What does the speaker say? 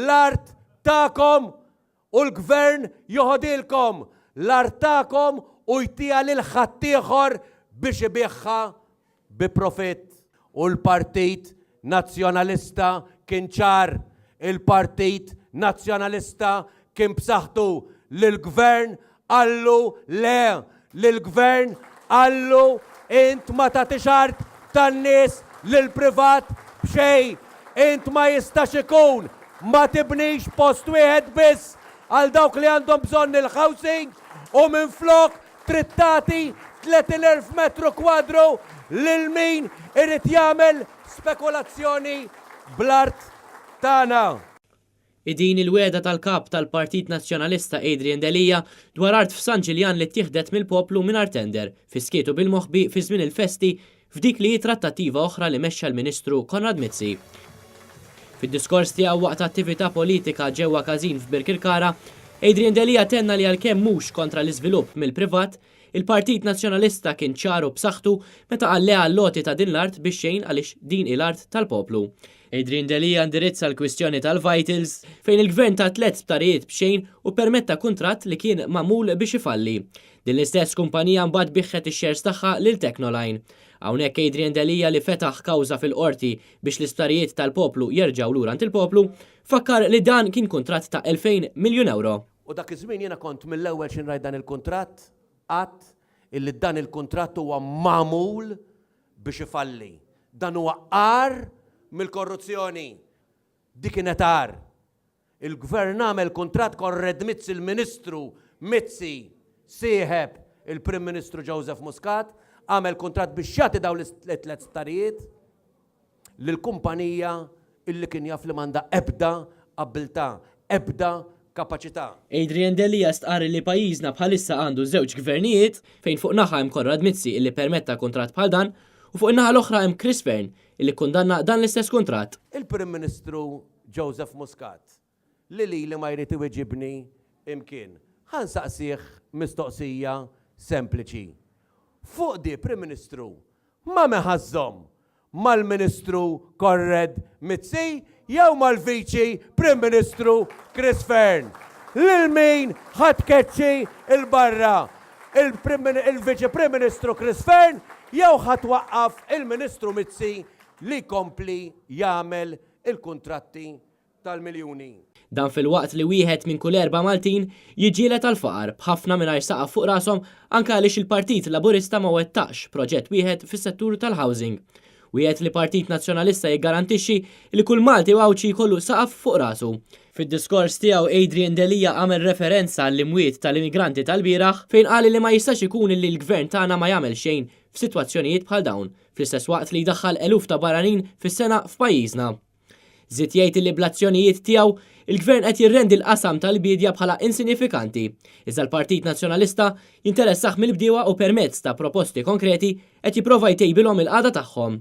L-art ta'kom u l-gvern joħodilkom. L-art ta'kom u jtija lil ħaddieħor biex ibiħħa bi profitt. U l-Partit Nazzjonalista kien ċar, il-Partit Nazzjonalista kien b'saħħtu lill-gvern għallu le, lill-gvern għallu int ma tagħtix art tan-nies lill-privat b'xejn, int ma jistax ikun ma tibnix post wieħed biss għal dawk li għandhom bżonn il-housing u minflok trid tagħti 30,000 metru kwadru lil min irid jagħmel spekulazzjoni bl-art tagħna. Din il-weda tal-kap tal-Partit Nazzjonalista Adrian Delija dwar art f'San Ġiljan li ttieħdet mill-poplu mingħajr tender fiskietu bil-moħħbi fi żmien il-festi f'dik li trattattiva oħra li mexxa l-Ministru Konrad Mizzi. Fid-diskors tiegħu waqt attività politika ġewwa Każin f'Birkirkara, Adrian Delija tenna li għalkemm mhux kontra l-iżvilupp mill-privat, il-Partit Nazzjonalista kien ċaru b'saħħtu meta qalleha l-loti ta' din l-art biex xejn għaliex din il-art tal-poplu. Adrian Delija indirizza l-kwistjoni tal-Vitals fejn il-gvern ta' 3 sptarijiet b'xejn u permetta kuntratt li kien magħmul biex ifalli. Din l-istess kumpanija mbagħad biħħet ix-shares tagħha lil Technoline. Hawnhekk Adrian Delija li fetaħ kawża fil-qorti biex l-isptarijiet tal-poplu jerġgħu lura għand il-poplu, fakkar li dan kien kuntratt ta' 2,000 miljun euro. U dak iż-żmien jiena kont mill-ewwel xi nrajt dan il-kuntratt qatt illi dan il-kuntratt huwa magħmul biex ifalli. Dan huwa qar mill-korruzzjoni. Dik kienet għar. Il-gvern għamel kuntratt Konrad Mizzi, il-Ministru Mizzi sieħeb il-Prim Ministru Joseph Muscat, għamel kuntratt biex jagħti dawn l-tliet starijiet lill-kumpanija illi kien jaf li m'għandha ebda abilta, ebda kapaċità. Adrian Delija stqarri li pajjiżna bħalissa għandu żewġ gvernijiet fejn fuq naħa hemm Konrad Mizzi illi permetta kuntratt bħal dan u fuq in-naħa l-oħra hemm Chris Fern illi kundanna dan l-istess kuntratt. Il-Prim Ministru Joseph Muscat li ma jrid iweġibni imkien. Ħansaqsih mistoqsija sempliċi. Fuq di Prim Ministru ma meħazzhom mal-Ministru Konrad Mizzi jew mal-Viċi Prim Ministru Chris Fern. Lil min ħatkeċċi il-barra il-Viċi Prim Ministru Chris Fern jew ħatwaqqaf il-Ministru Mizzi li kompli jagħmel il-kuntratti tal-miljuni. Dan fil-waqt li wieħed minn kull 4 Maltin jiġielet tal-faqar b'ħafna mingħajr saqaf fuq rashom anke għaliex il-Partit Laburista ma wettax proġett wieħed fis-settur tal-housing. Wieħed li Partit Nazzjonalista jiggarantixxi li kull Malti wawċi jkollu saqaf fuq rasu. Fid-diskors tiegħu Adrian Delija għamel referenza għall-imwiet tal-immigranti tal-bieraħ fejn qal li ma jistax ikun li l-gvern tagħna ma jagħmel xejn f'sitwazzjonijiet bħal dawn, fl-istess waqt li jdaħħal eluf ta' barranin fis-sena f'pajjiżna. Żied jgħid li bl-azzjonijiet tiegħu il-gvern qed jirrendi l-qasam tal-bidja bħala insinifikanti, iżda l-Partit Nazzjonalista jinteressaħ mill-bdiewa u permezz ta' proposti konkreti qed jipprova jtejbilhom il-qagħda tagħhom.